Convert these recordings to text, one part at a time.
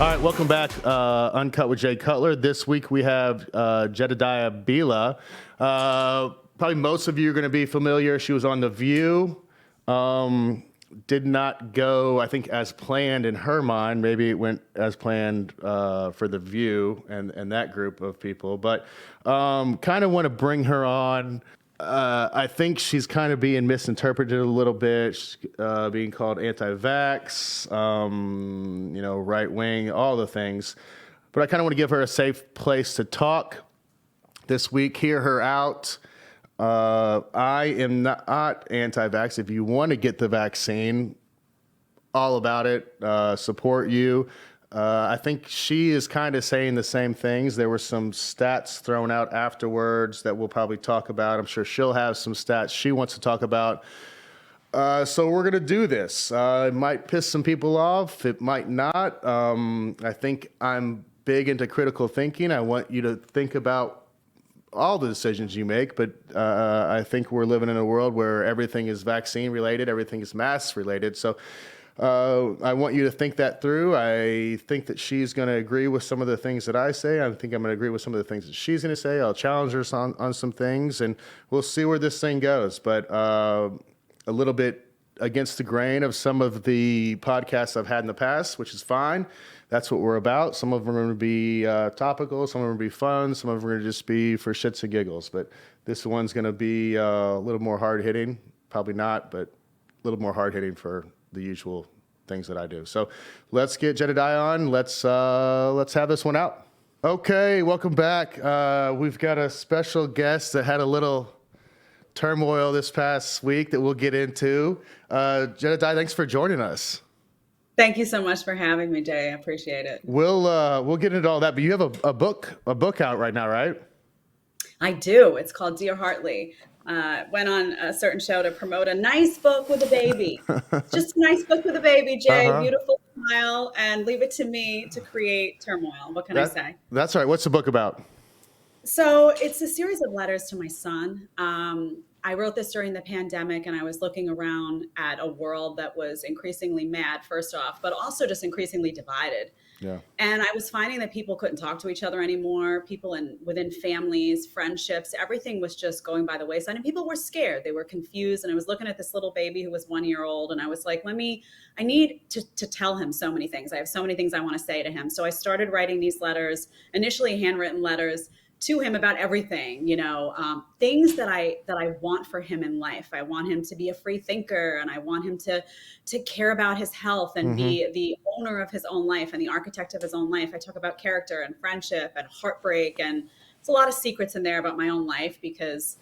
All right, welcome back. Uncut with Cutler. This week we have Jedediah Bila. Probably most of you are going to be familiar. She was on The View. Did not go, I think, as planned in her mind. Maybe it went as planned for The View and that group of people. But kind of want to bring her on. I think she's kind of being misinterpreted a little bit, being called anti-vax, right wing, all the things. But I kind of want to give her a safe place to talk this week, hear her out. I am not anti-vax. If you want to get the vaccine, all about it, support you. I think she is kind of saying the same things. There were some stats thrown out afterwards that we'll probably talk about. I'm sure she'll have some stats she wants to talk about. So we're going to do this. It might piss some people off. It might not. I think I'm big into critical thinking. I want you to think about all the decisions you make, but I think we're living in a world where everything is vaccine related, everything is mask related. So I want you to think that through. I think that she's going to agree with some of the things that I say. I think I'm going to agree with some of the things that she's going to say. I'll challenge her on some things, and we'll see where this thing goes. But a little bit against the grain of some of the podcasts I've had in the past, which is fine. That's what we're about. Some of them are going to be topical. Some of them are going to be fun. Some of them are going to just be for shits and giggles. But this one's going to be a little more hard-hitting. Probably not, but a little more hard-hitting for the usual things that I do. So let's get Jedediah on. Let's have this one out. Okay, welcome back. We've got a special guest that had a little turmoil this past week that we'll get into. Jedediah, thanks for joining us. Thank you so much for having me, Jay. I appreciate it. We'll get into all that, but you have a book out right now, right? I do. It's called Dear Hartley. Went on a certain show to promote a nice book with a baby. Just a nice book with a baby, Jay. Beautiful smile, and leave it to me to create turmoil. What can I say? That's right. What's the book about? So it's a series of letters to my son. I wrote this during the pandemic, and I was looking around at a world that was increasingly mad, first off, but also just increasingly divided. Yeah. And I was finding that people couldn't talk to each other anymore. People within families, friendships, everything was just going by the wayside. And people were scared. They were confused. And I was looking at this little baby who was 1 year old. And I was like, I need to tell him so many things. I have so many things I want to say to him. So I started writing these letters, initially handwritten letters, to him about everything, things that I want for him in life. I want him to be a free thinker, and I want him to care about his health and be the owner of his own life and the architect of his own life. I talk about character and friendship and heartbreak, and there's a lot of secrets in there about my own life because,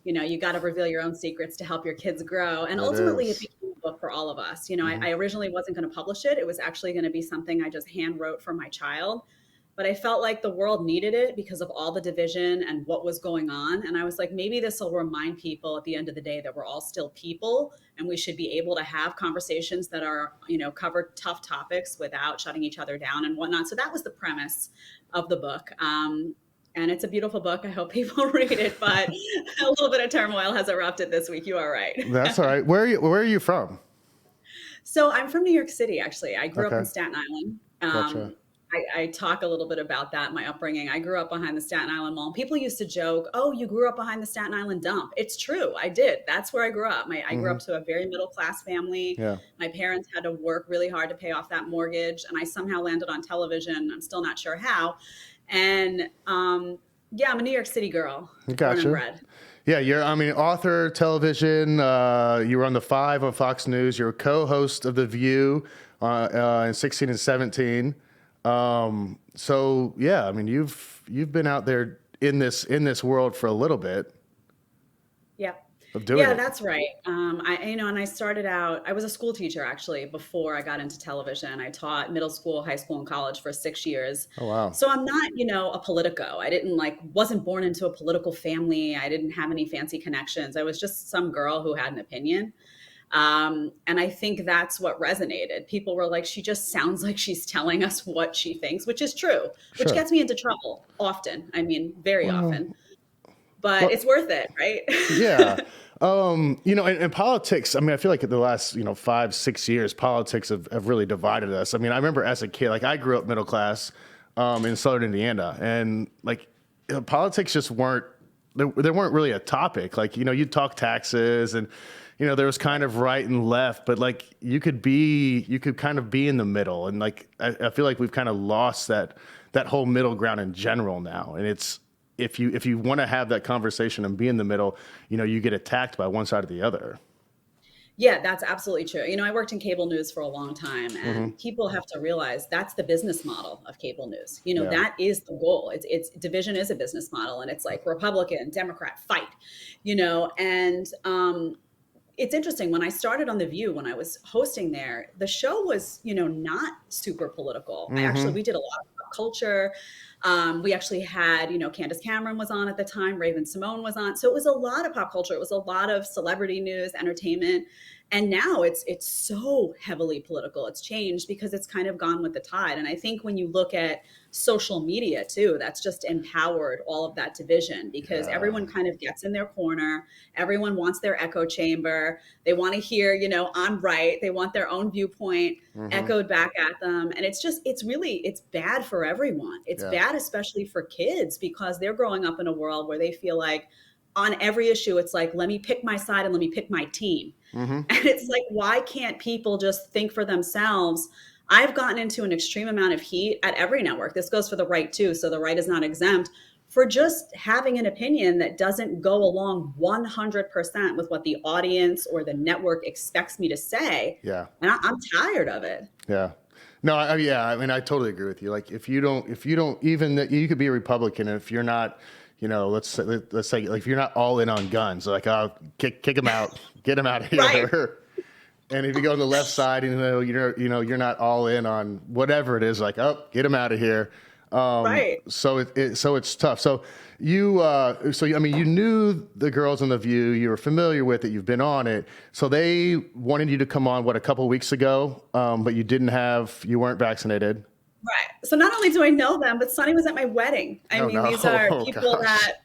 you got to reveal your own secrets to help your kids grow. And ultimately it became a book for all of us. I originally wasn't going to publish it. It was actually going to be something I just hand wrote for my child. But I felt like the world needed it because of all the division and what was going on. And I was like, maybe this will remind people at the end of the day that we're all still people, and we should be able to have conversations that are, cover tough topics without shutting each other down and whatnot. So that was the premise of the book. And it's a beautiful book. I hope people read it, but a little bit of turmoil has erupted this week. You are right. That's all right. Where are you from? So I'm from New York City, actually. I grew up in Staten Island. Gotcha. I talk a little bit about that, my upbringing. I grew up behind the Staten Island Mall. People used to joke, oh, you grew up behind the Staten Island dump. It's true. I did. That's where I grew up. I grew up to a very middle-class family. Yeah. My parents had to work really hard to pay off that mortgage, and I somehow landed on television. I'm still not sure how. And I'm a New York City girl. Gotcha. Born and bred. Yeah, you're author, television. You were on The Five on Fox News. You're a co-host of The View in 16 and 17. So yeah, you've been out there in this world for a little bit. Yeah. Of doing it. That's right. And I started out, I was a school teacher actually before I got into television. I taught middle school, high school, and college for 6 years. Oh, wow. So I'm not, a politico. I wasn't born into a political family. I didn't have any fancy connections. I was just some girl who had an opinion. And I think that's what resonated. People were like, she just sounds like she's telling us what she thinks, which is true, which gets me into trouble often. Very often, but it's worth it, right? Yeah. In politics, I mean, I feel like in the last, 5, 6 years, politics have really divided us. I mean, I remember as a kid, like I grew up middle class, in Southern Indiana, and like politics just weren't, they weren't really a topic. Like, you'd talk taxes and, there was kind of right and left, but like you could kind of be in the middle. And like, I feel like we've kind of lost that whole middle ground in general now. And it's, if you want to have that conversation and be in the middle, you get attacked by one side or the other. Yeah, that's absolutely true. I worked in cable news for a long time, and people have to realize that's the business model of cable news. That is the goal. It's division is a business model, and it's like Republican, Democrat fight, and it's interesting. When I started on The View, when I was hosting there, the show was, not super political. We did a lot of pop culture. We actually had, Candace Cameron was on at the time, Raven Simone was on. So it was a lot of pop culture. It was a lot of celebrity news, entertainment. And now it's so heavily political. It's changed because it's kind of gone with the tide. And I think when you look at social media too, that's just empowered all of that division, because everyone kind of gets in their corner. Everyone wants their echo chamber. They want to hear, I'm right. They want their own viewpoint echoed back at them. And it's bad for everyone. It's bad, especially for kids, because they're growing up in a world where they feel like on every issue, it's like, let me pick my side and let me pick my team. And it's like, why can't people just think for themselves? I've gotten into an extreme amount of heat at every network. This goes for the right too. So the right is not exempt, for just having an opinion that doesn't go along 100% with what the audience or the network expects me to say. Yeah. And I'm tired of it. Yeah. No, I mean, I totally agree with you. Like if you don't even, you could be a Republican, and if you're not, let's say like if you're not all in on guns, like I'll kick them out, get them out of here. Right. And if you go on the left side, you're not all in on whatever it is, like, oh, get them out of here. Right. So it's tough. So you knew the girls on The View, you were familiar with it, you've been on it. So they wanted you to come on, a couple of weeks ago, but you weren't vaccinated. Right. So not only do I know them, but Sonny was at my wedding. These are people that,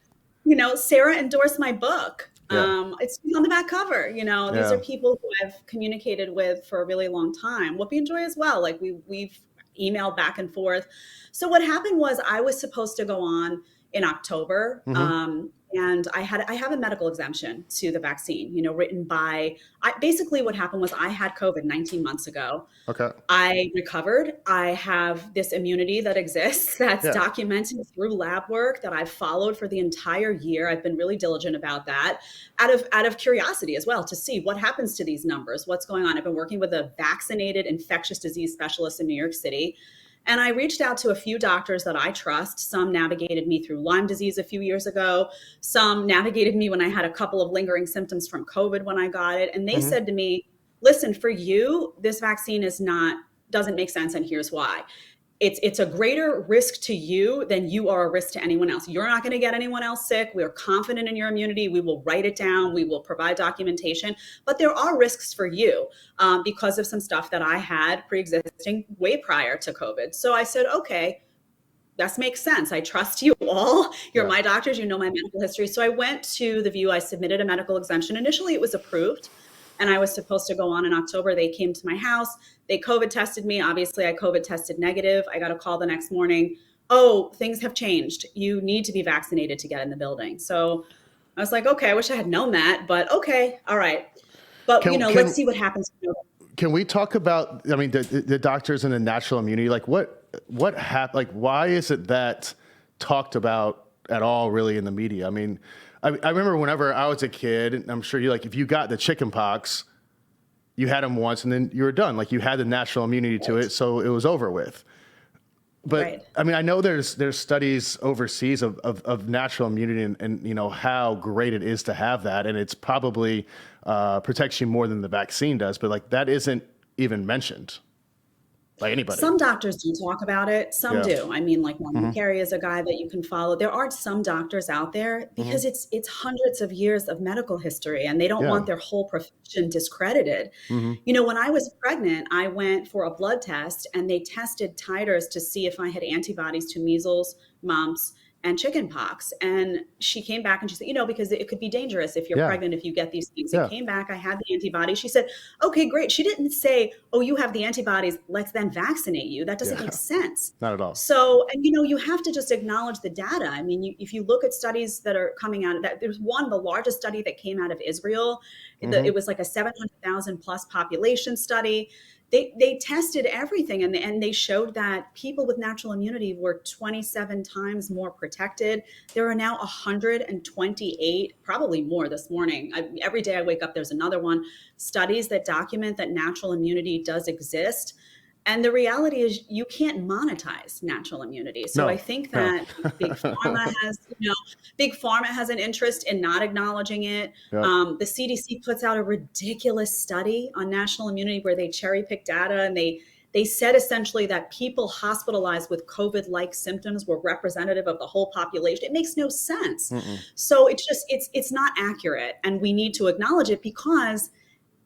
Sarah endorsed my book. Yeah. It's on the back cover. These are people who I've communicated with for a really long time. Whoopi and Joy as well. Like we've emailed back and forth. So what happened was I was supposed to go on in October. And I have a medical exemption to the vaccine, written by, basically what happened was I had COVID 19 months ago. Okay. I recovered. I have this immunity that exists that's documented through lab work that I've followed for the entire year. I've been really diligent about that out of curiosity as well, to see what happens to these numbers, what's going on. I've been working with a vaccinated infectious disease specialist in New York City. And I reached out to a few doctors that I trust. Some navigated me through Lyme disease a few years ago. Some navigated me when I had a couple of lingering symptoms from COVID when I got it. And they said to me, listen, for you, this vaccine doesn't make sense. And here's why. It's a greater risk to you than you are a risk to anyone else. You're not going to get anyone else sick. We are confident in your immunity. We will write it down. We will provide documentation. But there are risks for you because of some stuff that I had pre-existing way prior to COVID. So I said, okay, that makes sense. I trust you all. You're my doctors. You know my medical history. So I went to The View. I submitted a medical exemption. Initially, it was approved. And I was supposed to go on in October. They came to my house. They COVID tested me. Obviously, I COVID tested negative. I got a call the next morning. Oh, things have changed. You need to be vaccinated to get in the building. So I was like, okay, I wish I had known that, but okay, all right. But, let's see what happens. Can we talk about, the doctors and the natural immunity? Like what happened? Like, why isn't that talked about at all really in the media? I remember whenever I was a kid, and I'm sure if you got the chicken pox, you had them once and then you were done. Like you had the natural immunity to it, so it was over with. But I know there's studies overseas of natural immunity and how great it is to have that, and it's probably protects you more than the vaccine does. But that isn't even mentioned by anybody. Some doctors do talk about it. Some do. Norman Carey is a guy that you can follow. There are some doctors out there because it's hundreds of years of medical history, and they don't want their whole profession discredited. When I was pregnant, I went for a blood test, and they tested titers to see if I had antibodies to measles, mumps, and chickenpox. And she came back and she said, because it could be dangerous if you're pregnant, if you get these things. It came back, I had the antibodies. She said, okay, great. She didn't say, oh, you have the antibodies, let's then vaccinate you. That doesn't make sense. Not at all. So, and you have to just acknowledge the data. I mean, if you look at studies that are coming out of that, there's the largest study that came out of Israel. It was like a 700,000 plus population study. They tested everything and they showed that people with natural immunity were 27 times more protected. There are now 128, probably more this morning. Every day I wake up, there's another one. Studies that document that natural immunity does exist. And the reality is you can't monetize natural immunity. So I think that Big Pharma has an interest in not acknowledging it. Yep. The CDC puts out a ridiculous study on national immunity where they cherry pick data, and they said essentially that people hospitalized with COVID-like symptoms were representative of the whole population. It makes no sense. So it's not accurate, and we need to acknowledge it because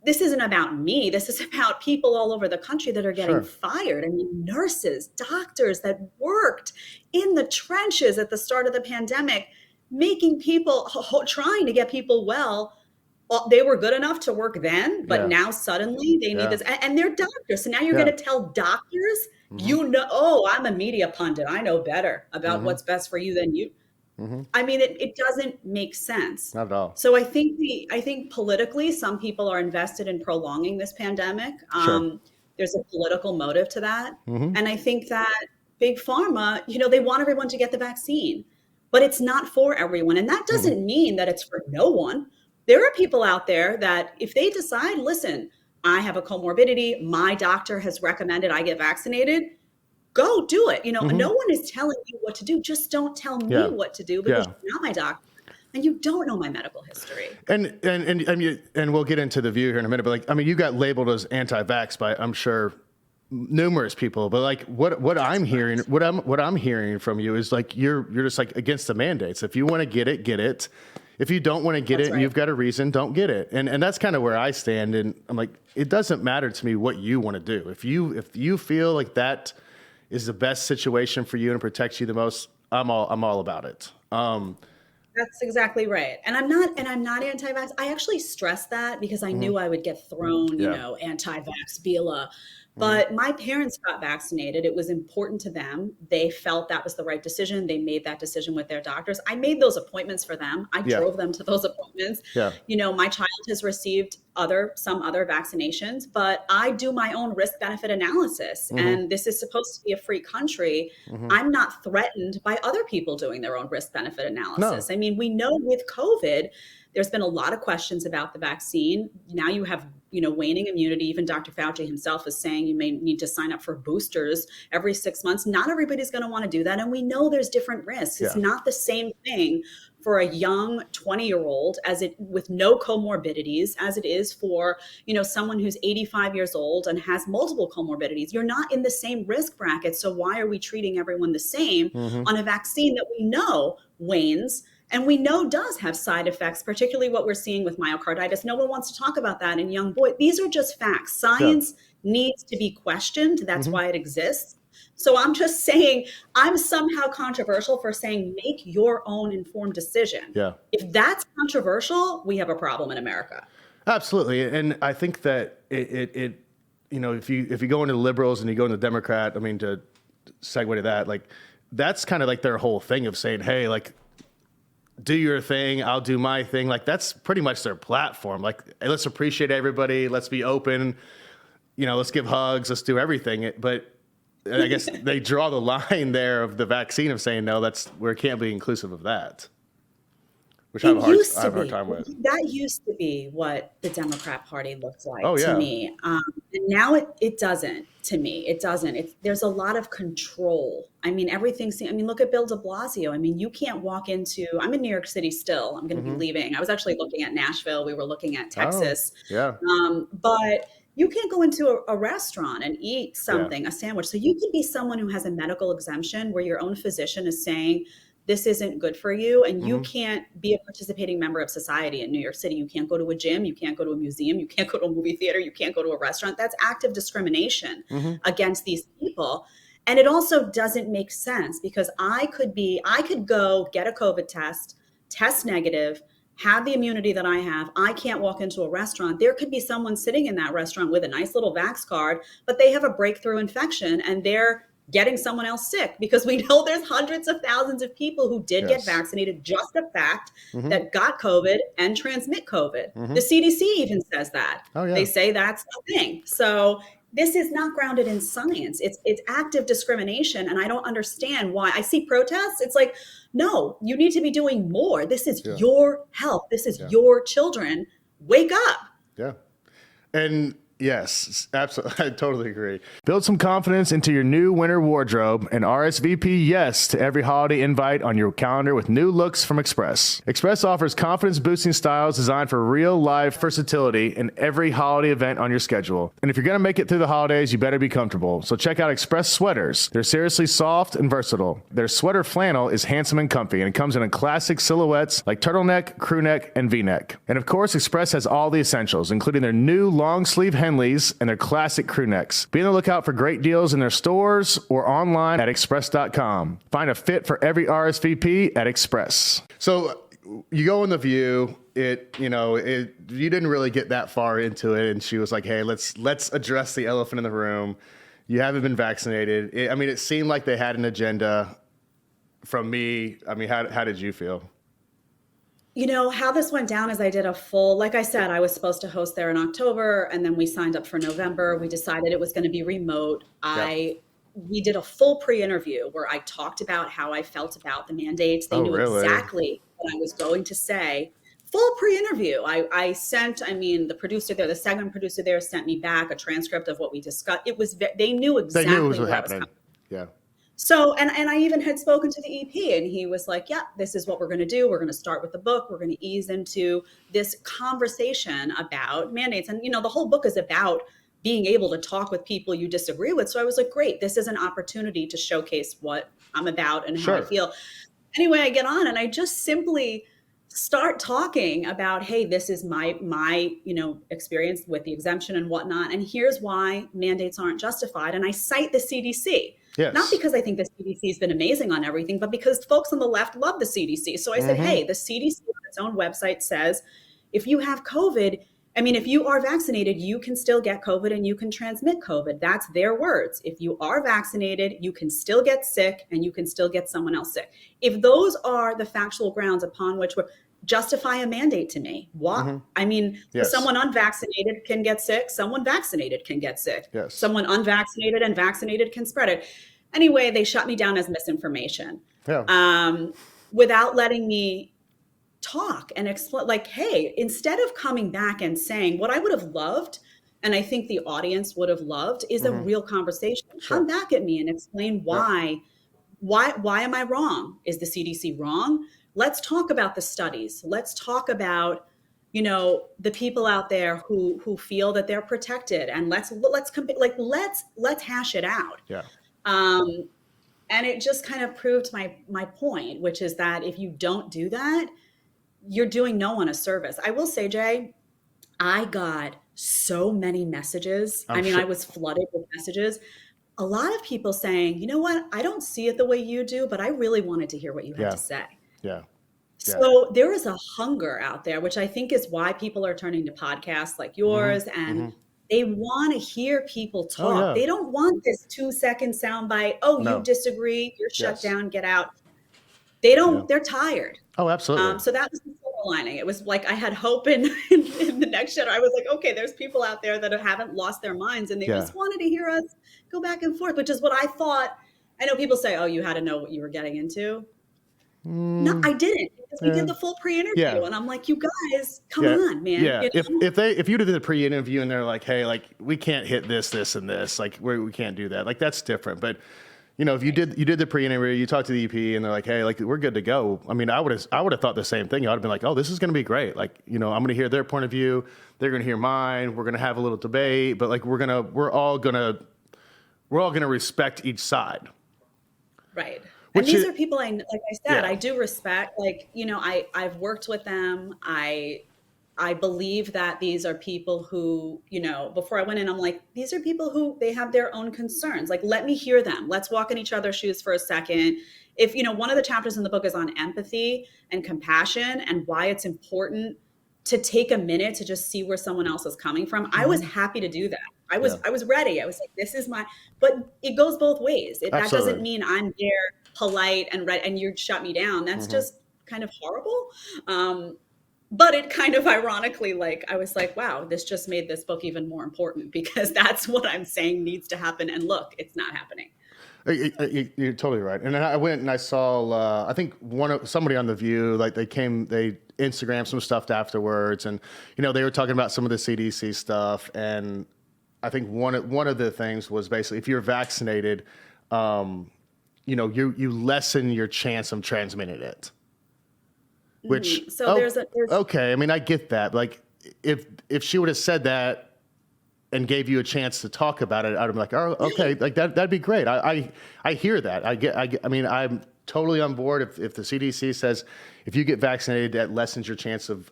this isn't about me. This is about people all over the country that are getting fired. I mean, nurses, doctors that worked in the trenches at the start of the pandemic, making people, trying to get people well. They were good enough to work then, but now suddenly they need this. And they're doctors. So now you're going to tell doctors, I'm a media pundit. I know better about what's best for you than you. I mean, it doesn't make sense. Not at all. So I think politically, some people are invested in prolonging this pandemic. There's a political motive to that. And I think that Big Pharma, they want everyone to get the vaccine, but it's not for everyone. And that doesn't mean that it's for no one. There are people out there that if they decide, listen, I have a comorbidity, my doctor has recommended I get vaccinated, go do it. No one is telling you what to do. Just don't tell me what to do because you're not my doctor and you don't know my medical history. And we'll get into the view here in a minute, but you got labeled as anti-vax by, I'm sure, numerous people. But like what I'm hearing from you is like you're just like against the mandates. If you want to get it, get it. If you don't want to get it and you've got a reason, don't get it. And that's kind of where I stand. And I'm like, it doesn't matter to me what you want to do. If you feel like that is the best situation for you and protects you the most, I'm all about it. That's exactly right. And I'm not anti-vax. I actually stress that because I knew I would get thrown, anti-vax Bila. But my parents got vaccinated. It was important to them. They felt that was the right decision. They made that decision with their doctors. I made those appointments for them. I drove them to those appointments. My child has received some other vaccinations, but I do my own risk benefit analysis. And this is supposed to be a free country. I'm not threatened by other people doing their own risk benefit analysis. No. I mean, we know with COVID, there's been a lot of questions about the vaccine. Now you have, waning immunity. Even Dr. Fauci himself is saying you may need to sign up for boosters every 6 months. Not everybody's going to want to do that. And we know there's different risks. It's not the same thing for a young 20-year-old with no comorbidities as it is for, someone who's 85 years old and has multiple comorbidities. You're not in the same risk bracket. So why are we treating everyone the same on a vaccine that we know wanes? And we know does have side effects, particularly what we're seeing with myocarditis. No one wants to talk about that in young boys. These are just facts. Science needs to be questioned. That's why it exists. So I'm just saying I'm somehow controversial for saying make your own informed decision. If that's controversial, we have a problem in America. Absolutely. And I think that if you go into liberals and you go into Democrat, to segue to that, like that's kind of like their whole thing of saying, hey, like, do your thing, I'll do my thing. Like that's pretty much their platform. Like, hey, let's appreciate everybody. Let's be open. Let's give hugs. Let's do everything. But I guess they draw the line there of the vaccine of saying, no, we can't be inclusive of that. Which I have a hard time with. That used to be what the Democrat Party looked like to me. And now it doesn't to me. It doesn't. There's a lot of control. Look at Bill de Blasio. You can't walk into, I'm in New York City still. I'm going to be leaving. I was actually looking at Nashville. We were looking at Texas. But you can't go into a restaurant and eat something, a sandwich. So you could be someone who has a medical exemption where your own physician is saying, this isn't good for you. And you can't be a participating member of society in New York City. You can't go to a gym. You can't go to a museum. You can't go to a movie theater. You can't go to a restaurant. That's active discrimination against these people. And it also doesn't make sense because I could go get a COVID test negative, have the immunity that I have. I can't walk into a restaurant. There could be someone sitting in that restaurant with a nice little vax card, but they have a breakthrough infection and they're getting someone else sick because we know there's hundreds of thousands of people who did get vaccinated. Just a fact that got COVID and transmit COVID. The CDC even says that. They say that's the thing. So this is not grounded in science. It's active discrimination. And I don't understand why. I see protests. It's like, no, you need to be doing more. This is your health. This is your children. Wake up. Yeah. And yes, absolutely. I totally agree. Build some confidence into your new winter wardrobe and RSVP yes to every holiday invite on your calendar with new looks from Express. Express offers confidence-boosting styles designed for real-life versatility in every holiday event on your schedule. And if you're going to make it through the holidays, you better be comfortable. So check out Express sweaters. They're seriously soft and versatile. Their sweater flannel is handsome and comfy, and it comes in classic silhouettes like turtleneck, crew neck, and V-neck. And of course, Express has all the essentials, including their new long-sleeve Henleys and their classic crew necks. Be on the lookout for great deals in their stores or online at express.com. Find a fit for every RSVP at Express. So you go in the view, you didn't really get that far into it. And she was like, hey, let's address the elephant in the room. You haven't been vaccinated. It seemed like they had an agenda from me. How did you feel? How this went down is I did a full, like I said, I was supposed to host there in October and then we signed up for November. We decided it was going to be remote. We did a full pre-interview where I talked about how I felt about the mandates. They knew exactly what I was going to say. Full pre-interview. I sent, the producer there, the segment producer there sent me back a transcript of what we discussed. They knew exactly what was happening. Yeah. So, and I even had spoken to the EP and he was like, yeah, this is what we're going to do. We're going to start with the book. We're going to ease into this conversation about mandates. And, the whole book is about being able to talk with people you disagree with. So I was like, great, this is an opportunity to showcase what I'm about and how I feel. Anyway, I get on and I just simply start talking about, hey, this is my experience with the exemption and whatnot. And here's why mandates aren't justified. And I cite the CDC. Yes. Not because I think the CDC has been amazing on everything, but because folks on the left love the CDC. So I said, hey, the CDC on its own website says, if you have COVID, if you are vaccinated, you can still get COVID and you can transmit COVID. That's their words. If you are vaccinated, you can still get sick and you can still get someone else sick. If those are the factual grounds upon which we're justify a mandate to me. Why? Someone unvaccinated can get sick. Someone vaccinated can get sick. Yes. Someone unvaccinated and vaccinated can spread it. Anyway, they shut me down as misinformation without letting me talk and explain, like, hey, instead of coming back and saying what I would have loved, and I think the audience would have loved, is a real conversation. Come back at me and explain why am I wrong? Is the CDC wrong? Let's talk about the studies. Let's talk about, the people out there who feel that they're protected, and let's hash it out. Yeah. And it just kind of proved my point, which is that if you don't do that, you're doing no one a service. I will say, Jay, I got so many messages. I was flooded with messages. A lot of people saying, you know what? I don't see it the way you do, but I really wanted to hear what you had to say. Yeah. So there is a hunger out there, which I think is why people are turning to podcasts like yours, and they want to hear people talk. They don't want this 2-second soundbite. You disagree, you're shut down, get out. They don't, they're tired. Oh, absolutely. So that was the silver lining. It was like I had hope in the next generation. I was like, okay, there's people out there that haven't lost their minds and they just wanted to hear us go back and forth, which is what I thought. I know people say, oh, you had to know what you were getting into. No, I didn't, because we did the full pre-interview, and I'm like, you guys, come on, man. Yeah. If you did the pre-interview and they're like, hey, like we can't hit this, and this, like we can't do that, like that's different. But if you did the pre-interview, you talked to the EP, and they're like, hey, like we're good to go. I would have thought the same thing. I would have been like, oh, this is going to be great. Like, I'm going to hear their point of view. They're going to hear mine. We're going to have a little debate, but like we're all going to respect each side. Right. And these are people I do respect, like, I've worked with them. I I believe that these are people who, before I went in, I'm like, these are people who they have their own concerns. Like, let me hear them. Let's walk in each other's shoes for a second. If, one of the chapters in the book is on empathy and compassion and why it's important to take a minute to just see where someone else is coming from. I was happy to do that. I was ready. I was like, this is but it goes both ways. That doesn't mean I'm there polite and you shut me down. That's just kind of horrible. But it kind of ironically, I was like, wow, this just made this book even more important because that's what I'm saying needs to happen. And look, it's not happening. You're totally right. And then I went and I saw, I think somebody on The View, they Instagrammed some stuff afterwards. And, they were talking about some of the CDC stuff. And I think one of the things was basically if you're vaccinated, you lessen your chance of transmitting it. Which okay, I mean I get that. If she would have said that and gave you a chance to talk about it, I'd be like, oh, okay, that'd be great. I hear that. I mean I'm totally on board if the CDC says if you get vaccinated that lessens your chance of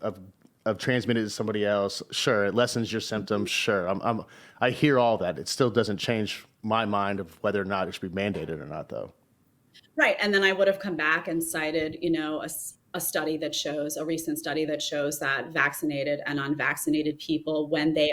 transmitting it to somebody else. Sure, it lessens your symptoms. Sure, I hear all that. It still doesn't change my mind of whether or not it should be mandated or not, though. Right, and then I would have come back and cited, a study that shows, a recent study that shows that vaccinated and unvaccinated people, when they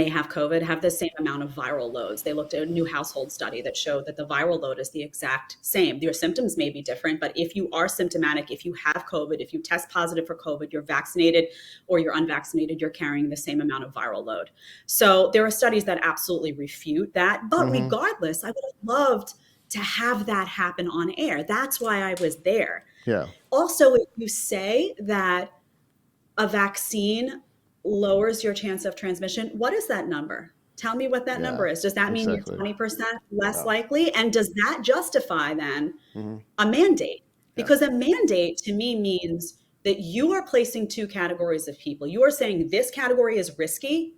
have COVID, have the same amount of viral loads. They looked at a new household study that showed that the viral load is the exact same. Your symptoms may be different, but if you are symptomatic, if you have COVID, if you test positive for COVID, you're vaccinated or you're unvaccinated, you're carrying the same amount of viral load. So there are studies that absolutely refute that. But regardless, I would have loved to have that happen on air. That's why I was there. Yeah. Also, if you say that a vaccine lowers your chance of transmission, what is that number? Tell me what that number is. Does that mean you're 20% less likely? And does that justify then a mandate? Because a mandate to me means that you are placing two categories of people. You are saying this category is risky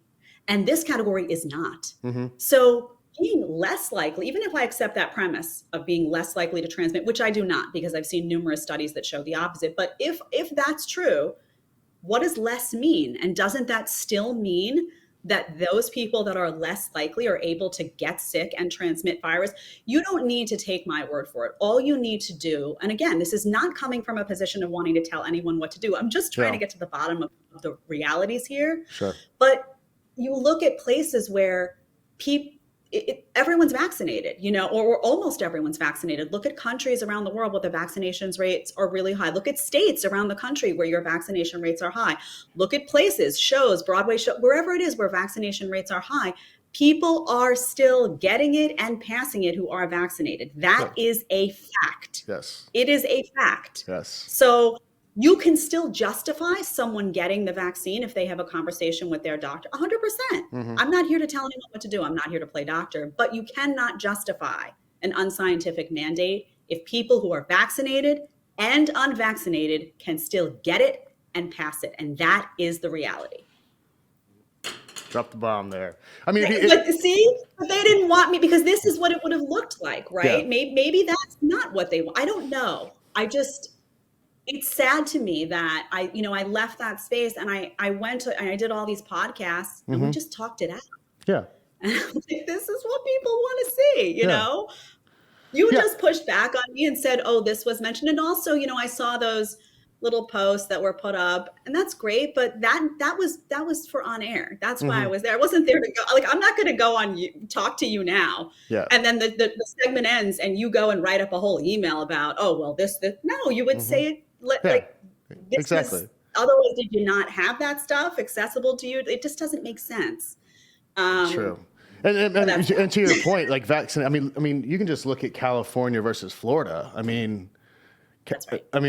and this category is not. So being less likely, even if I accept that premise of being less likely to transmit, which I do not, because I've seen numerous studies that show the opposite. But if that's true, what does less mean? And doesn't that still mean that those people that are less likely are able to get sick and transmit virus? You don't need to take my word for it. All you need to do, and again, this is not coming from a position of wanting to tell anyone what to do. I'm just trying to get to the bottom of the realities here. Sure. But you look at places where everyone's vaccinated, or almost everyone's vaccinated. Look at countries around the world where the vaccinations rates are really high. Look at states around the country where your vaccination rates are high. Look at places, shows, Broadway show, wherever it is where vaccination rates are high. People are still getting it and passing it who are vaccinated. That is a fact. Yes. It is a fact. Yes. So you can still justify someone getting the vaccine if they have a conversation with their doctor. 100%. I'm not here to tell anyone what to do. I'm not here to play doctor. But you cannot justify an unscientific mandate if people who are vaccinated and unvaccinated can still get it and pass it. And that is the reality. Drop the bomb there. I mean, but they didn't want me because this is what it would have looked like, right? Yeah. Maybe that's not what they want. I don't know. It's sad to me that I left that space and I went to, and I did all these podcasts and we just talked it out. Yeah. And I'm like, this is what people want to see, you know? You just pushed back on me and said, oh, this was mentioned. And also, I saw those little posts that were put up and that's great. But that was for on air. That's why I was there. I wasn't there to go, I'm not going to go on you, talk to you now. Yeah. And then the segment ends and you go and write up a whole email about, oh, well, this. No, you would say it. Exactly. Otherwise, did you not have that stuff accessible to you? It just doesn't make sense. True. And to your point, vaccine. I mean, you can just look at California versus Florida. I mean,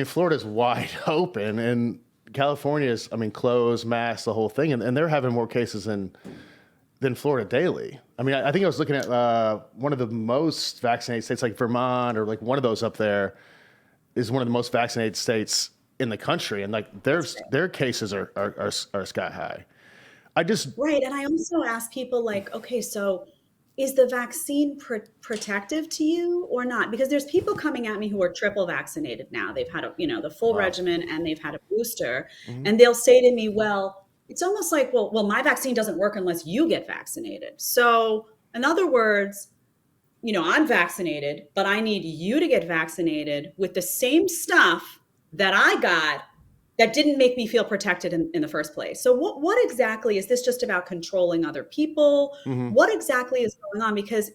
Florida's wide open, and California is, closed, masks, the whole thing, and they're having more cases than Florida daily. I mean, I think I was looking at one of the most vaccinated states, like Vermont, or one of those up there, is one of the most vaccinated states in the country, and their cases are sky high. Right, and I also ask people okay, so is the vaccine protective to you or not? Because there's people coming at me who are triple vaccinated now. They've had the full regimen and they've had a booster. And they'll say to me, well, it's almost like, well, my vaccine doesn't work unless you get vaccinated. So in other words, I'm vaccinated, but I need you to get vaccinated with the same stuff that I got that didn't make me feel protected in the first place. So what exactly is this just about controlling other people? What exactly is going on? Because,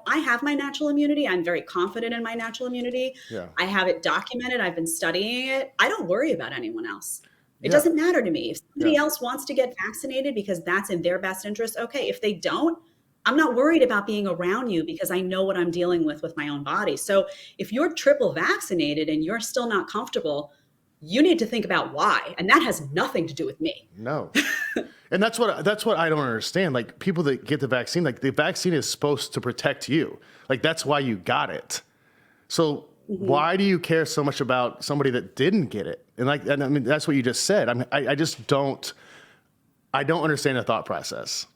I have my natural immunity. I'm very confident in my natural immunity. Yeah. I have it documented. I've been studying it. I don't worry about anyone else. It Yeah. doesn't matter to me. If somebody else wants to get vaccinated because that's in their best interest, okay. If they don't, I'm not worried about being around you because I know what I'm dealing with my own body. So if you're triple vaccinated and you're still not comfortable, you need to think about why. And that has nothing to do with me. No. And that's what I don't understand. Like, people that get the vaccine, like, the vaccine is supposed to protect you. Like, that's why you got it. So why do you care so much about somebody that didn't get it? And I mean, that's what you just said. I just don't understand the thought process.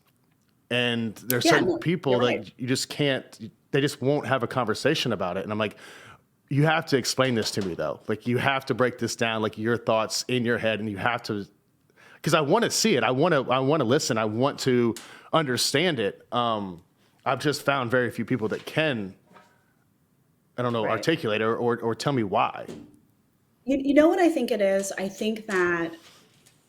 And there's certain people that you just can't, they just won't have a conversation about it. And I'm like, you have to explain this to me, though. Like, you have to break this down, like, your thoughts in your head, and you have to, because I want to see it. I want to listen. I want to understand it. I've just found very few people that can, articulate or tell me why. You know what I think it is? I think that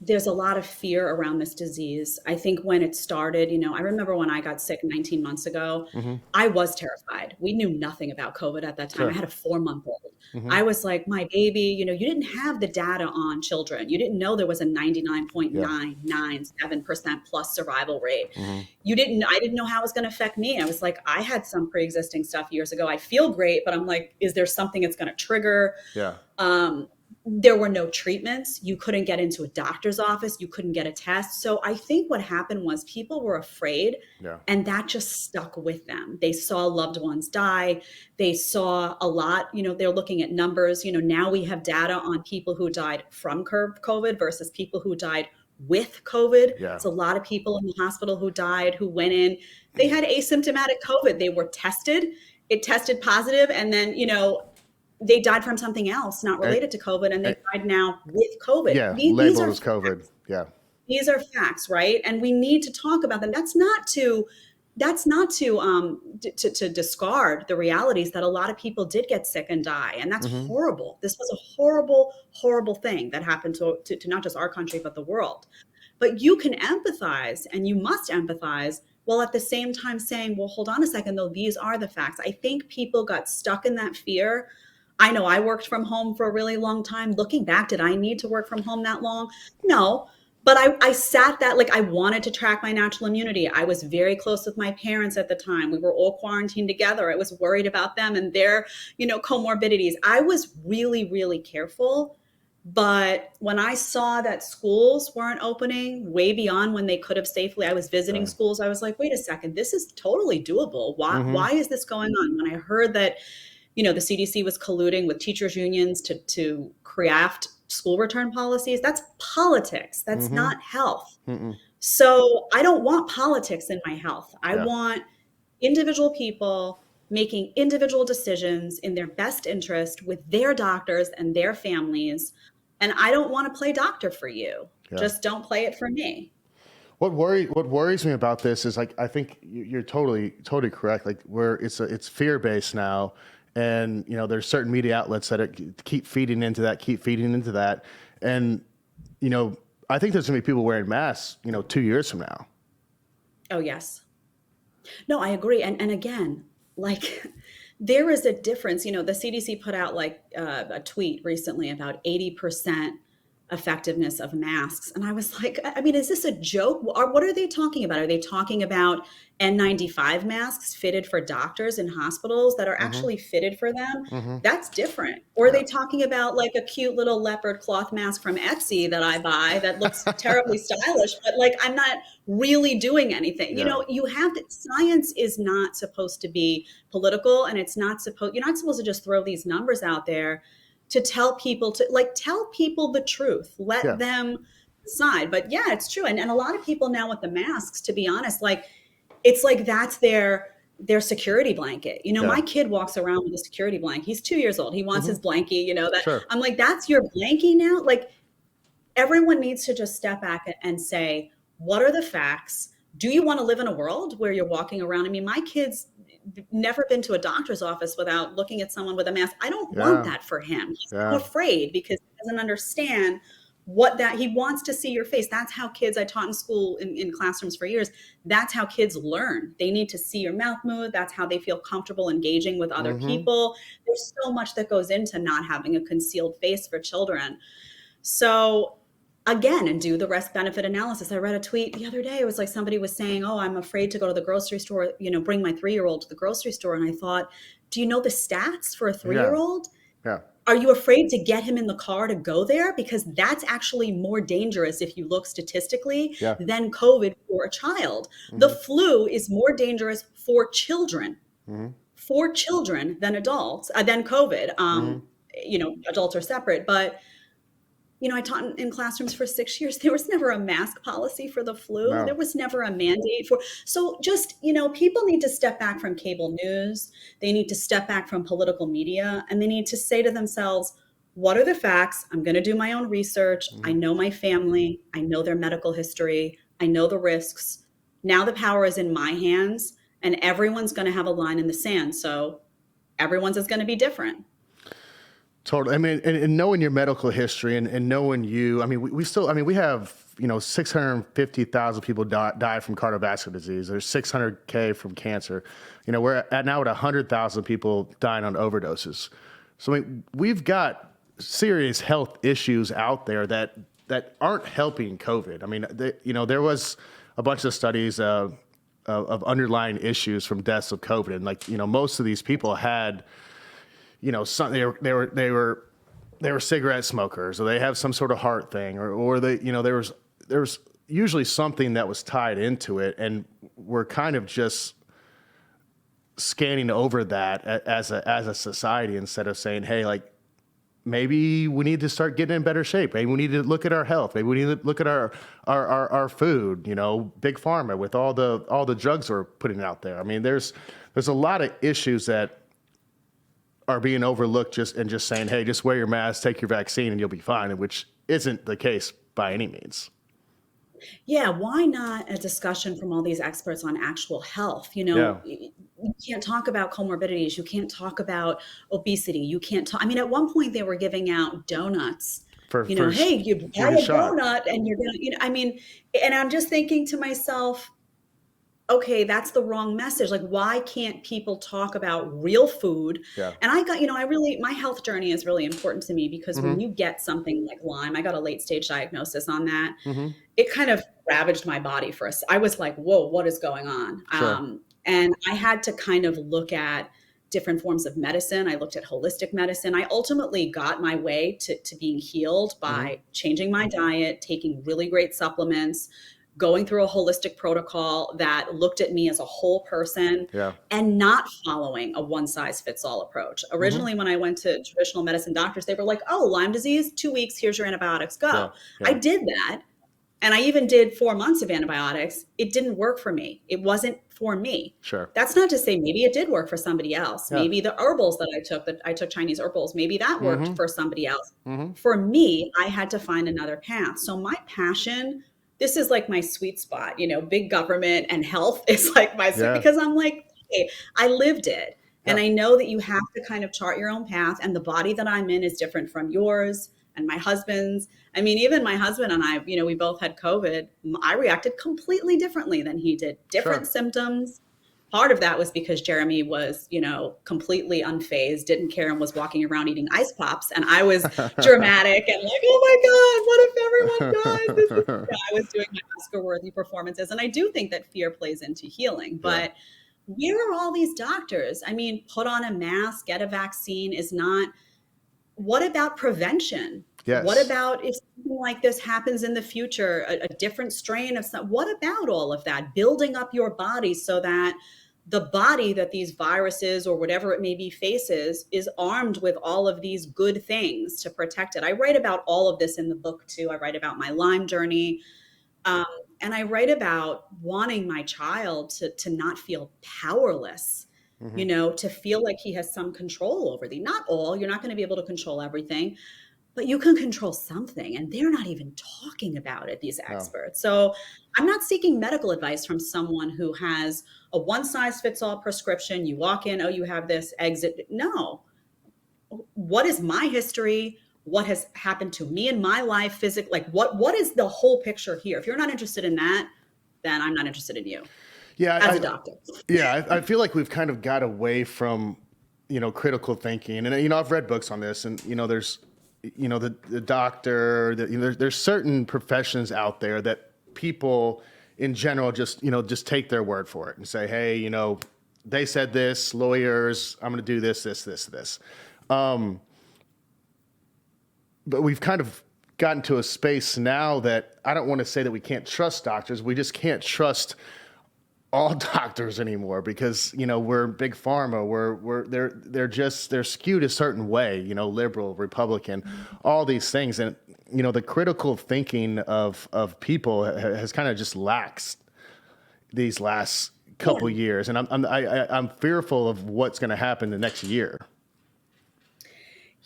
there's a lot of fear around this disease. I think when it started, I remember when I got sick 19 months ago, I was terrified. We knew nothing about COVID at that time. Sure. I had a 4-month-old. I was like, my baby, you didn't have the data on children. You didn't know there was a 99.997% plus survival rate. I didn't know how it was going to affect me. I was like, I had some pre-existing stuff years ago. I feel great, but I'm like, is there something it's going to trigger? Yeah. There were no treatments. You couldn't get into a doctor's office. You couldn't get a test. So I think what happened was people were afraid, and that just stuck with them. They saw loved ones die. They saw a lot, they're looking at numbers. Now we have data on people who died from COVID versus people who died with COVID. Yeah. It's a lot of people in the hospital who died, who went in. They had asymptomatic COVID. They were tested. It tested positive, and then, they died from something else not related to COVID, and they died now with COVID. Yeah, These labeled are as COVID. facts. Yeah. These are facts, right? And we need to talk about them. That's not to discard the realities that a lot of people did get sick and die, and that's horrible. This was a horrible, horrible thing that happened to not just our country but the world. But you can empathize, and you must empathize, while at the same time saying, well, hold on a second, though, these are the facts. I think people got stuck in that fear. I know I worked from home for a really long time. Looking back, did I need to work from home that long? No, but I sat that, like, I wanted to track my natural immunity. I was very close with my parents at the time. We were all quarantined together. I was worried about them and their, comorbidities. I was really, really careful. But when I saw that schools weren't opening way beyond when they could have safely, I was visiting schools. I was like, wait a second, this is totally doable. Why is this going on? When I heard that, the CDC was colluding with teachers' unions to craft school return policies, that's politics. That's not health. So I don't want politics in my health. I want individual people making individual decisions in their best interest with their doctors and their families. And I don't want to play doctor for you. Just don't play it for me. What worries me about this is, like, I think you're totally correct. Like, it's fear-based now. And, there's certain media outlets that keep feeding into that. And, I think there's going to be people wearing masks, 2 years from now. Oh, yes. No, I agree. And again, like, there is a difference. The CDC put out a tweet recently about 80% effectiveness of masks. And I was like, I mean, is this a joke? What are they talking about? Are they talking about N95 masks fitted for doctors in hospitals that are actually fitted for them? That's different. Or are they talking about like a cute little leopard cloth mask from Etsy that I buy that looks terribly stylish, but like I'm not really doing anything? You have that. Science is not supposed to be political, and you're not supposed to just throw these numbers out there to tell people the truth. Let them decide. But yeah, it's true. And a lot of people now with the masks, to be honest, it's like that's their their security blanket. You know, Yeah. my kid walks around with a security blanket. He's 2 years old. He wants his blankie, you know, that Sure. I'm like, that's your blankie now? Like, everyone needs to just step back and say, what are the facts? Do you want to live in a world where you're walking around? I mean, my kid's never been to a doctor's office without looking at someone with a mask. I don't want that for him. He's so afraid because he doesn't understand what that he wants to see your face. That's how kids, I taught in school in classrooms for years. That's how kids learn. They need to see your mouth move. That's how they feel comfortable engaging with other people. There's so much that goes into not having a concealed face for children. So again, and do the risk benefit analysis. I read a tweet the other day. It was like somebody was saying, oh, I'm afraid to go to the grocery store, you know, bring my 3-year-old to the grocery store. And I thought, do you know the stats for a 3-year-old? Yeah. Are you afraid to get him in the car to go there? Because that's actually more dangerous if you look statistically than COVID for a child. The flu is more dangerous for children, than adults, than COVID. You know, adults are separate, but you know, I taught in classrooms for 6 years. There was never a mask policy for the flu. No. There was never a mandate for. So just, you know, people need to step back from cable news. They need to step back from political media, and they need to say to themselves, what are the facts? I'm going to do my own research. I know my family. I know their medical history. I know the risks. Now the power is in my hands, and everyone's going to have a line in the sand. So everyone's is going to be different. Totally. I mean, and knowing your medical history and knowing you, I mean, we have, you know, 650,000 people die from cardiovascular disease. There's 600K from cancer. You know, we're now at 100,000 people dying on overdoses. So I mean, we've got serious health issues out there that aren't helping COVID. I mean, you know, there was a bunch of studies of underlying issues from deaths of COVID. And like, you know, most of these people had, you know, they were cigarette smokers, or they have some sort of heart thing, or they, you know, there was usually something that was tied into it, and we're kind of just scanning over that as a society instead of saying, hey, like, maybe we need to start getting in better shape. Maybe we need to look at our health. Maybe we need to look at our food. You know, big pharma with all the drugs we're putting out there. I mean, there's a lot of issues that are being overlooked just saying, hey, just wear your mask, take your vaccine, and you'll be fine, which isn't the case by any means. Yeah, why not a discussion from all these experts on actual health? You know, you can't talk about comorbidities. You can't talk about obesity. You can't talk. I mean, at one point they were giving out donuts. You know, hey, you buy a donut and you're going to, you know, I mean, and I'm just thinking to myself, okay, that's the wrong message. Like, why can't people talk about real food? Yeah. And I got, you know, my health journey is really important to me because when you get something like Lyme, I got a late stage diagnosis on that. It kind of ravaged my body I was like, whoa, what is going on? Sure. And I had to kind of look at different forms of medicine. I looked at holistic medicine. I ultimately got my way to being healed by changing my diet, taking really great supplements, going through a holistic protocol that looked at me as a whole person and not following a one-size-fits-all approach. Originally, when I went to traditional medicine doctors, they were like, oh, Lyme disease, 2 weeks, here's your antibiotics, go. I did that. And I even did 4 months of antibiotics. It didn't work for me. It wasn't for me. Sure. That's not to say maybe it did work for somebody else. Maybe the herbals that I took Chinese herbals, maybe that worked for somebody else. For me, I had to find another path. So my passion, this is like my sweet spot, you know, big government and health is like my sweet, because I'm like, hey, I lived it. And I know that you have to kind of chart your own path, and the body that I'm in is different from yours and my husband's. I mean, even my husband and I, you know, we both had COVID. I reacted completely differently than he did. Different symptoms. Part of that was because Jeremy was, you know, completely unfazed, didn't care, and was walking around eating ice pops. And I was dramatic and like, oh my God, what if everyone dies? I was doing my Oscar-worthy performances. And I do think that fear plays into healing. But where are all these doctors? I mean, put on a mask, get a vaccine is not. What about prevention? Yes. What about if something like this happens in the future, a different strain of something? What about all of that? Building up your body so that the body that these viruses or whatever it may be faces is armed with all of these good things to protect it. I write about all of this in the book too. I write about my Lyme journey. And I write about wanting my child to not feel powerless, to feel like he has some control over thee. Not all, you're not going to be able to control everything, but you can control something. And they're not even talking about it, these experts. So I'm not seeking medical advice from someone who has a one size fits all prescription. You walk in, oh, you have this, exit. No. What is my history? What has happened to me in my life physically? Like what is the whole picture here? If you're not interested in that, then I'm not interested in you. Yeah, as a doctor. Yeah, I feel like we've kind of got away from, critical thinking. And, I've read books on this, and, there's, the doctor, there's certain professions out there that people in general just take their word for it and say, hey, they said this, lawyers, I'm going to do this. But we've kind of gotten to a space now that I don't want to say that we can't trust doctors. We just can't trust all doctors anymore because, we're big pharma. They're skewed a certain way, liberal, Republican, all these things. And, the critical thinking of people has kind of just laxed these last couple years. And I'm fearful of what's going to happen the next year.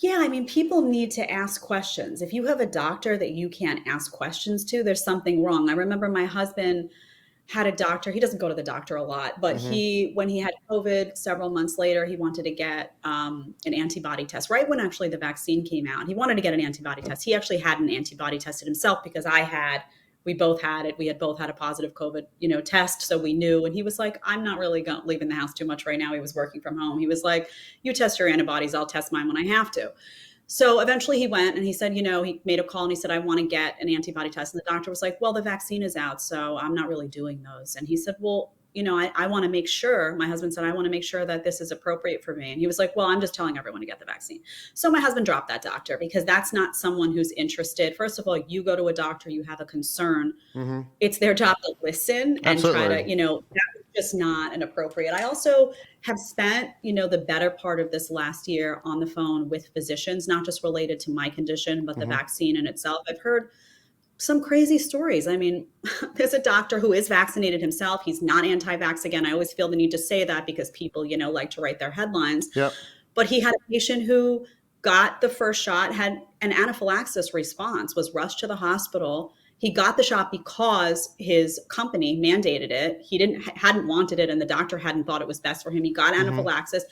Yeah, I mean, people need to ask questions. If you have a doctor that you can't ask questions to, there's something wrong. I remember my husband had a doctor. He doesn't go to the doctor a lot, but when he had COVID several months later, he wanted to get an antibody test right when actually the vaccine came out. He wanted to get an antibody test. He actually had an antibody tested himself because we both had it. We had both had a positive COVID, test. So we knew, and he was like, I'm not really leaving the house too much right now. He was working from home. He was like, you test your antibodies. I'll test mine when I have to. So eventually he went and he said, he made a call and he said, I want to get an antibody test. And the doctor was like, well, the vaccine is out, so I'm not really doing those. And he said, well, I want to make sure, my husband said, I want to make sure that this is appropriate for me. And he was like, well, I'm just telling everyone to get the vaccine. So my husband dropped that doctor because that's not someone who's interested. First of all, you go to a doctor, you have a concern. It's their job to listen and try to, that's just not an appropriate. I also have spent, the better part of this last year on the phone with physicians, not just related to my condition, but the vaccine in itself. I've heard some crazy stories. I mean, there's a doctor who is vaccinated himself. He's not anti-vax. Again, I always feel the need to say that because people, like to write their headlines. Yep. But he had a patient who got the first shot, had an anaphylaxis response, was rushed to the hospital. He got the shot because his company mandated it. He hadn't wanted it, and the doctor hadn't thought it was best for him. He got anaphylaxis.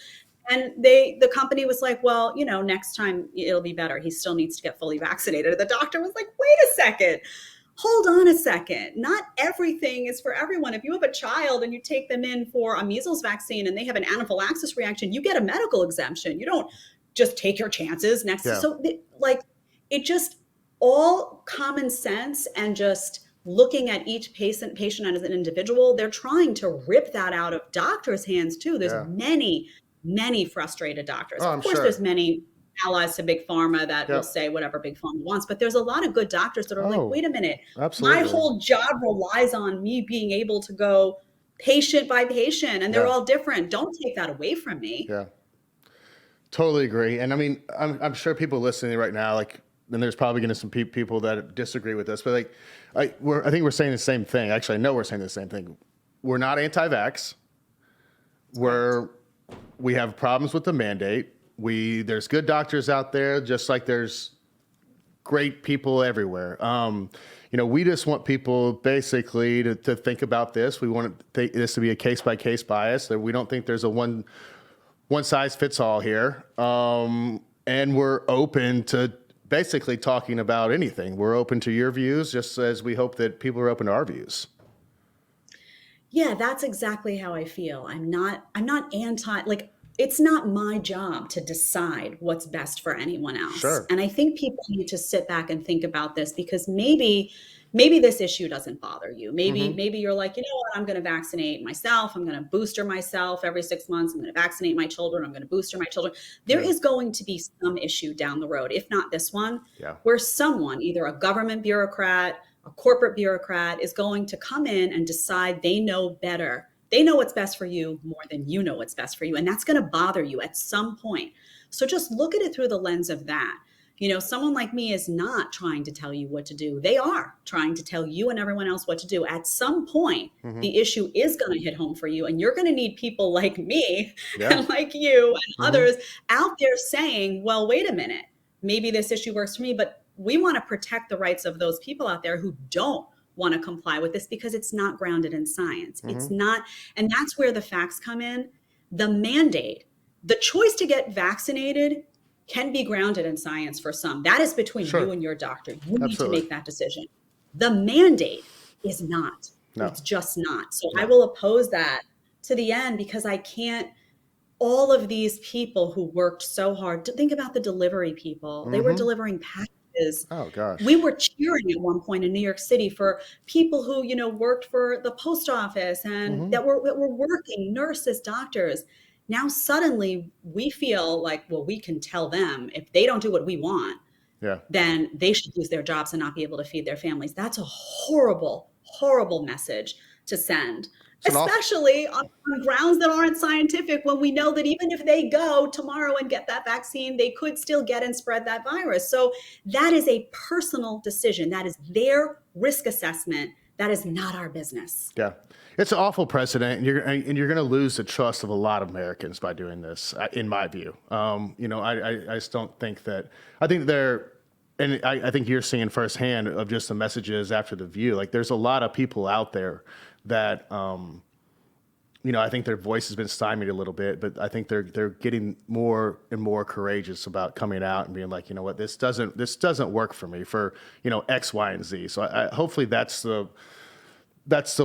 And the company was like, well, next time it'll be better. He still needs to get fully vaccinated. And the doctor was like, wait a second, hold on a second. Not everything is for everyone. If you have a child and you take them in for a measles vaccine and they have an anaphylaxis reaction, you get a medical exemption. You don't just take your chances next. So it just all common sense and just looking at each patient as an individual. They're trying to rip that out of doctors' hands too. There's many frustrated doctors. Of course, there's many allies to big pharma that will say whatever big pharma wants, but there's a lot of good doctors that are like, wait a minute, my whole job relies on me being able to go patient by patient, and they're all different. Don't take that away from me. Yeah, totally agree. And I mean, I'm sure people listening right now, then there's probably going to be some people that disagree with us, but I think we're saying the same thing. Actually, I know we're saying the same thing. We're not anti-vax. We have problems with the mandate. There's good doctors out there, just like there's great people everywhere. We just want people basically to think about this. We want this to be a case-by-case bias. That we don't think there's a one size fits all here. And we're open to basically talking about anything. We're open to your views, just as we hope that people are open to our views. Yeah, that's exactly how I feel. I'm not anti, it's not my job to decide what's best for anyone else. Sure. And I think people need to sit back and think about this because maybe this issue doesn't bother you. Maybe you're like, you know what, I'm going to vaccinate myself. I'm going to booster myself every 6 months. I'm going to vaccinate my children. I'm going to booster my children. There is going to be some issue down the road, if not this one, where someone, either a government bureaucrat, a corporate bureaucrat, is going to come in and decide they know better. They know what's best for you more than you know what's best for you. And that's going to bother you at some point. So just look at it through the lens of that. Someone like me is not trying to tell you what to do. They are trying to tell you and everyone else what to do. At some point, the issue is going to hit home for you. And you're going to need people like me and like you and others out there saying, well, wait a minute, maybe this issue works for me, but we want to protect the rights of those people out there who don't want to comply with this because it's not grounded in science. It's not. And that's where the facts come in. The mandate, the choice to get vaccinated can be grounded in science for some. That is between you and your doctor. You need to make that decision. The mandate is not. No. It's just not. So I will oppose that to the end because I can't. All of these people who worked so hard, to think about the delivery people. They were delivering packages. Oh gosh. We were cheering at one point in New York City for people who, worked for the post office and that were working, nurses, doctors. Now suddenly we feel like, well, we can tell them if they don't do what we want, then they should lose their jobs and not be able to feed their families. That's a horrible, horrible message to send, especially on grounds that aren't scientific, when we know that even if they go tomorrow and get that vaccine, they could still get and spread that virus. So that is a personal decision. That is their risk assessment. That is not our business. Yeah. It's an awful precedent, and you're going to lose the trust of a lot of Americans by doing this, in my view. I just don't think that. I think I think you're seeing firsthand of just the messages after the View. Like, there's a lot of people out there that, I think their voice has been stymied a little bit, but I think they're getting more and more courageous about coming out and being like, you know what, this doesn't work for me for X, Y, and Z. So hopefully that's the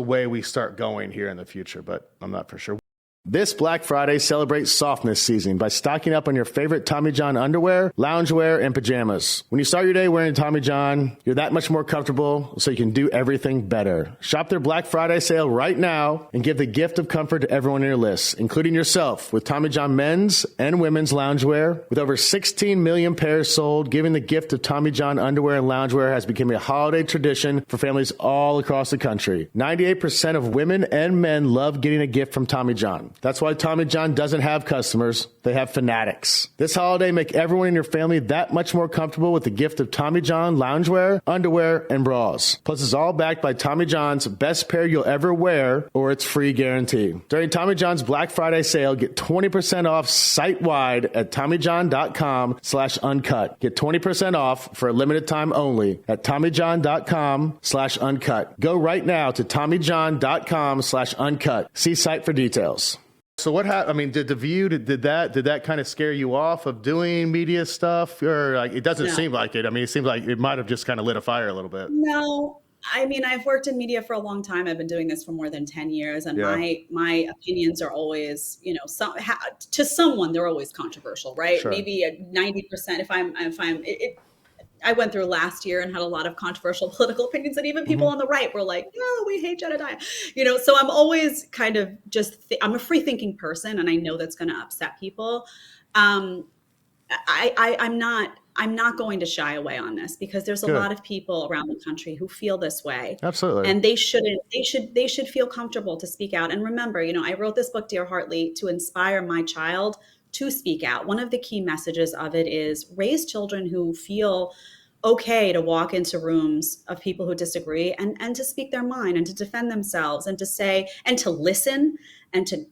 way we start going here in the future, but I'm not for sure. This Black Friday, celebrate softness season by stocking up on your favorite Tommy John underwear, loungewear, and pajamas. When you start your day wearing Tommy John, you're that much more comfortable, so you can do everything better. Shop their Black Friday sale right now and give the gift of comfort to everyone on your list, including yourself, with Tommy John men's and women's loungewear. With over 16 million pairs sold, giving the gift of Tommy John underwear and loungewear has become a holiday tradition for families all across the country. 98% of women and men love getting a gift from Tommy John. That's why Tommy John doesn't have customers. They have fanatics. This holiday, make everyone in your family that much more comfortable with the gift of Tommy John loungewear, underwear, and bras. Plus, it's all backed by Tommy John's best pair you'll ever wear, or it's free guarantee. During Tommy John's Black Friday sale, get 20% off site-wide at TommyJohn.com/uncut. Get 20% off for a limited time only at TommyJohn.com/uncut. Go right now to TommyJohn.com/uncut. See site for details. So what happened? I mean, did the View, did that kind of scare you off of doing media stuff? Or like, it doesn't seem like it. I mean, it seems like it might have just kind of lit a fire a little bit. No, I mean, I've worked in media for a long time. I've been doing this for more than 10 years. And my opinions are always, to someone, they're always controversial, right? Sure. Maybe 90% I went through last year and had a lot of controversial political opinions, and even people on the right were like, no, we hate Jedediah. So I'm always kind of I'm a free thinking person, and I know that's going to upset people. I'm not going to shy away on this, because there's a lot of people around the country who feel this way. Absolutely. And they should feel comfortable to speak out. And remember, I wrote this book, Dear Hartley, to inspire my child to speak out. One of the key messages of it is raise children who feel okay to walk into rooms of people who disagree and to speak their mind and to defend themselves and to say and to listen and to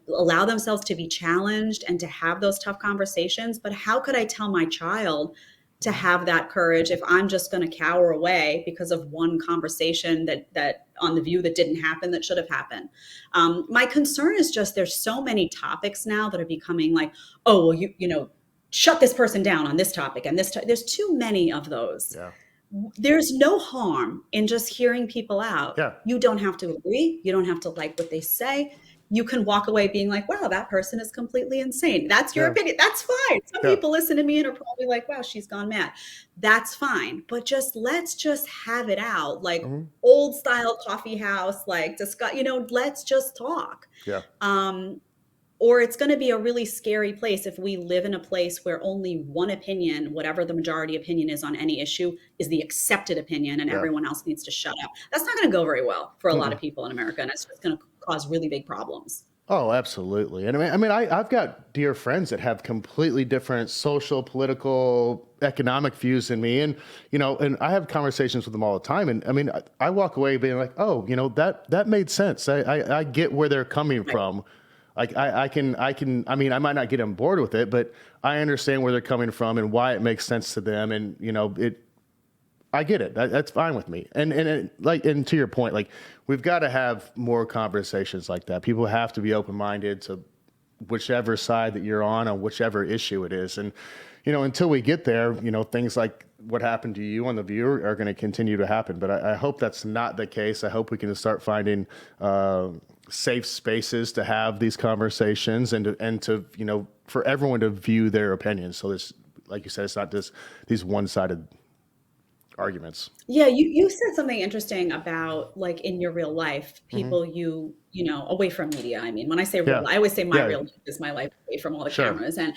allow themselves to be challenged and to have those tough conversations. But how could I tell my child to have that courage if I'm just going to cower away because of one conversation that on the View that didn't happen, that should have happened? My concern is just there's so many topics now that are becoming like, oh, well, shut this person down on this topic and this. There's too many of those. Yeah. There's no harm in just hearing people out. Yeah. You don't have to agree. You don't have to like what they say. You can walk away being like, wow, that person is completely insane. That's your opinion. That's fine. Some people listen to me and are probably like, wow, she's gone mad. That's fine. But let's just have it out. Like old style coffee house, like discuss, let's just talk. Yeah. Or it's going to be a really scary place if we live in a place where only one opinion, whatever the majority opinion is on any issue, is the accepted opinion and everyone else needs to shut up. That's not going to go very well for a lot of people in America, and it's just going to cause really big problems. Oh, absolutely. And I've got dear friends that have completely different social, political, economic views than me. And, and I have conversations with them all the time. And I walk away being like, oh, that made sense. I get where they're coming Right. from. Like I might not get on board with it, but I understand where they're coming from and why it makes sense to them. And, I get it. That's fine with me. And to your point, like we've got to have more conversations like that. People have to be open-minded to whichever side that you're on whichever issue it is. And, until we get there, things like what happened to you on The View are going to continue to happen. But I hope that's not the case. I hope we can start finding safe spaces to have these conversations and to for everyone to view their opinions. So this, like you said, it's not just these one-sided arguments. Yeah, you said something interesting about like in your real life, Mm-hmm. people away from media. I mean, when I say real, I always say my real life is my life away from all the cameras, and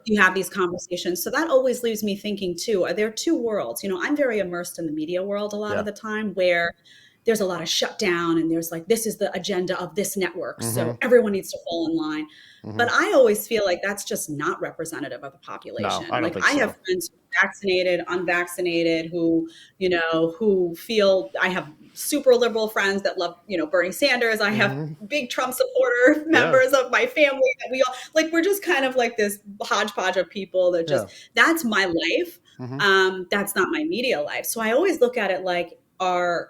you have these conversations. So that always leaves me thinking too, are there two worlds? I'm very immersed in the media world a lot of the time, where there's a lot of shutdown and there's like, this is the agenda of this network. Mm-hmm. So everyone needs to fall in line. Mm-hmm. But I always feel like that's just not representative of the population. No, I don't think so. I have friends who are vaccinated, unvaccinated, who feel, I have super liberal friends that love, Bernie Sanders. I have big Trump supporter members of my family that we all like, we're just kind of like this hodgepodge of people that just, that's my life. Mm-hmm. That's not my media life. So I always look at it like,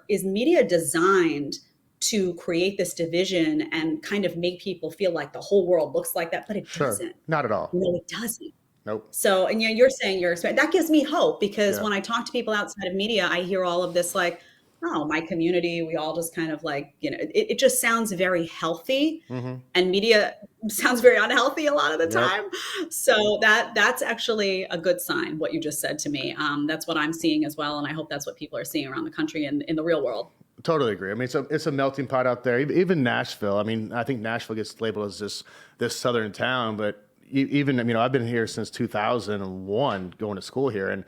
is media designed to create this division and kind of make people feel like the whole world looks like that? But it doesn't. Not at all. No, it doesn't. Nope. So, and you're saying your experience, that gives me hope, because when I talk to people outside of media, I hear all of this like, oh, my community, we all just kind of like, it just sounds very healthy, and media sounds very unhealthy a lot of the time. So that's actually a good sign, what you just said to me. That's what I'm seeing as well. And I hope that's what people are seeing around the country and in the real world. Totally agree. It's a melting pot out there. Even Nashville. I think Nashville gets labeled as this southern town, but even, I've been here since 2001 going to school here. And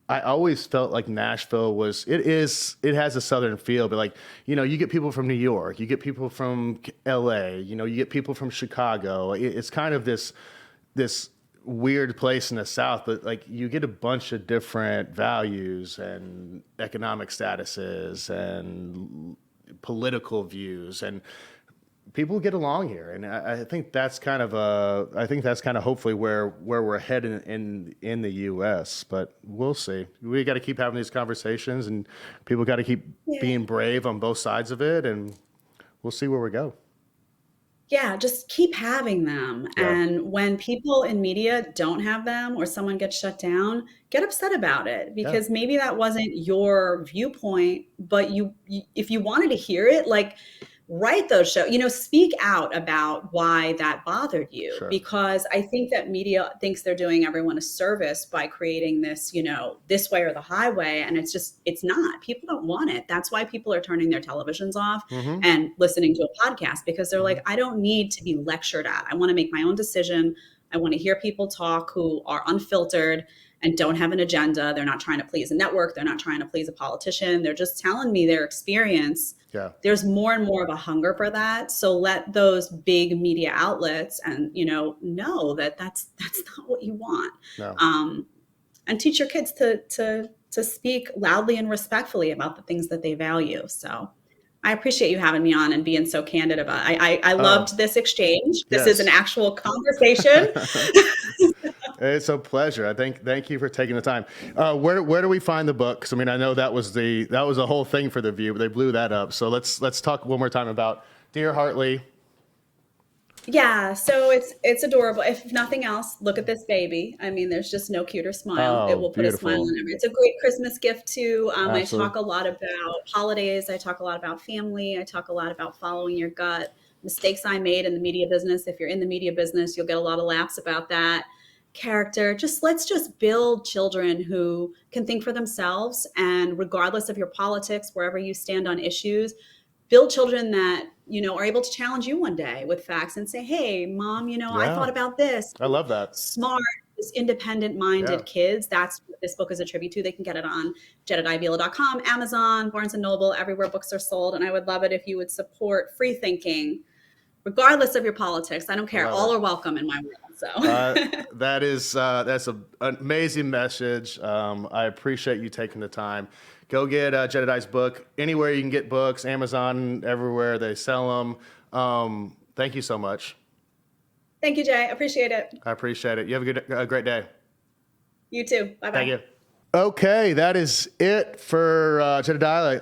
I always felt like Nashville it has a southern feel, but like, you get people from New York, you get people from LA, you get people from Chicago. It's kind of this weird place in the South, but like you get a bunch of different values and economic statuses and political views, and people get along here, and I think that's kind of hopefully where we're headed in the U.S. But we'll see. We got to keep having these conversations, and people got to keep being brave on both sides of it, and we'll see where we go. Yeah, just keep having them. Yeah. And when people in media don't have them or someone gets shut down, get upset about it, because maybe that wasn't your viewpoint, but if you wanted to hear it, like, write those shows, speak out about why that bothered you, because I think that media thinks they're doing everyone a service by creating this, this way or the highway. And it's not. People don't want it. That's why people are turning their televisions off and listening to a podcast, because they're like, I don't need to be lectured at. I want to make my own decision. I want to hear people talk who are unfiltered and don't have an agenda. They're not trying to please a network. They're not trying to please a politician. They're just telling me their experience. Yeah. There's more and more of a hunger for that. So let those big media outlets and, know that that's not what you want. No. And teach your kids to speak loudly and respectfully about the things that they value. So I appreciate you having me on and being so candid about it. I loved this exchange. This is an actual conversation. It's a pleasure. Thank you for taking the time. Where do we find the book? 'Cause, I know that was a whole thing for The View, but they blew that up. So let's talk one more time about Dear Hartley. Yeah, so it's adorable. If nothing else, look at this baby. There's just no cuter smile. It will put a smile on every. It's a great Christmas gift too. I talk a lot about holidays. I talk a lot about family. I talk a lot about following your gut. Mistakes I made in the media business. If you're in the media business, you'll get a lot of laughs about that. Character. Let's build children who can think for themselves, and regardless of your politics, wherever you stand on issues, build children that are able to challenge you one day with facts and say, hey, mom, I thought about this. I love that. Smart, independent-minded kids. That's what this book is a tribute to. They can get it on JedediahBila.com, Amazon, Barnes & Noble, everywhere books are sold. And I would love it if you would support free thinking, regardless of your politics. I don't care. Love All it. are welcome in my world. So That's an amazing message. I appreciate you taking the time. Go get Jedediah's book anywhere you can get books. Amazon, everywhere they sell them. Thank you so much. thank you, Jay. Appreciate it. I appreciate it. You have a great day. You too. Bye-bye. Thank you. Okay, that is it for Jedediah.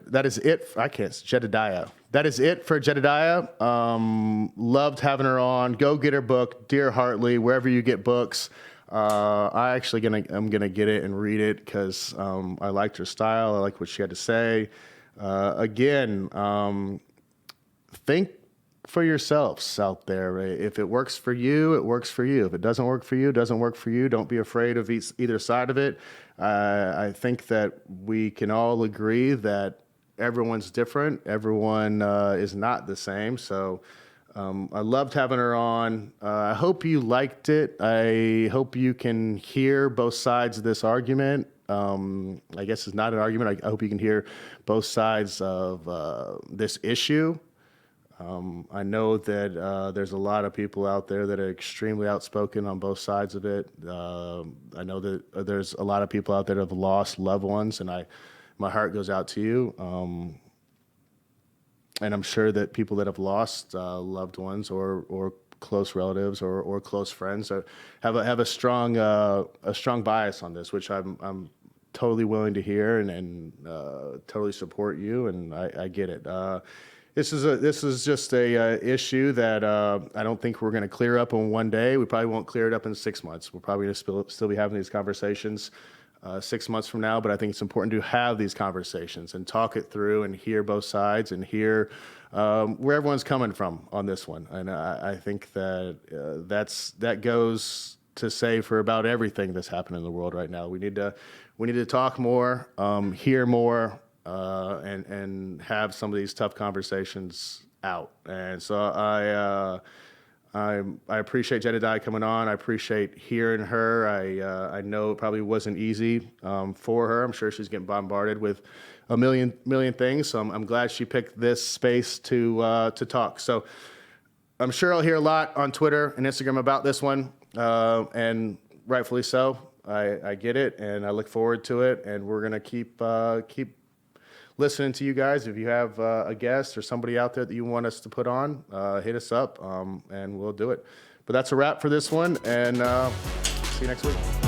That is it. I can't. Jedediah. That is it for Jedediah. Loved having her on. Go get her book, Dear Hartley, wherever you get books. I'm gonna get it and read it because I liked her style. I like what she had to say. Think for yourselves out there. Right? If it works for you, it works for you. If it doesn't work for you, it doesn't work for you. Don't be afraid of either side of it. I think that we can all agree that everyone's different. Everyone is not the same. So I loved having her on. I hope you liked it. I hope you can hear both sides of this argument. I guess it's not an argument. I hope you can hear both sides of this issue. I know that there's a lot of people out there that are extremely outspoken on both sides of it. I know that there's a lot of people out there that have lost loved ones, and my heart goes out to you. And I'm sure that people that have lost loved ones or close relatives or close friends have a strong bias on this, which I'm totally willing to hear and totally support you, and I get it. This is just a issue that I don't think we're going to clear up in one day. We probably won't clear it up in 6 months. We're probably going to still be having these conversations 6 months from now. But I think it's important to have these conversations and talk it through and hear both sides and hear where everyone's coming from on this one. And I think that that goes to say for about everything that's happening in the world right now. We need to talk more, hear more. And have some of these tough conversations out. And so I appreciate Jedediah coming on. I appreciate hearing her. I know it probably wasn't easy for her. I'm sure she's getting bombarded with a million things. So I'm glad she picked this space to talk. So I'm sure I'll hear a lot on Twitter and Instagram about this one, and rightfully so. I get it, and I look forward to it. And we're gonna keep listening to you guys. If you have a guest or somebody out there that you want us to put on, hit us up, and we'll do it. But that's a wrap for this one, and see you next week.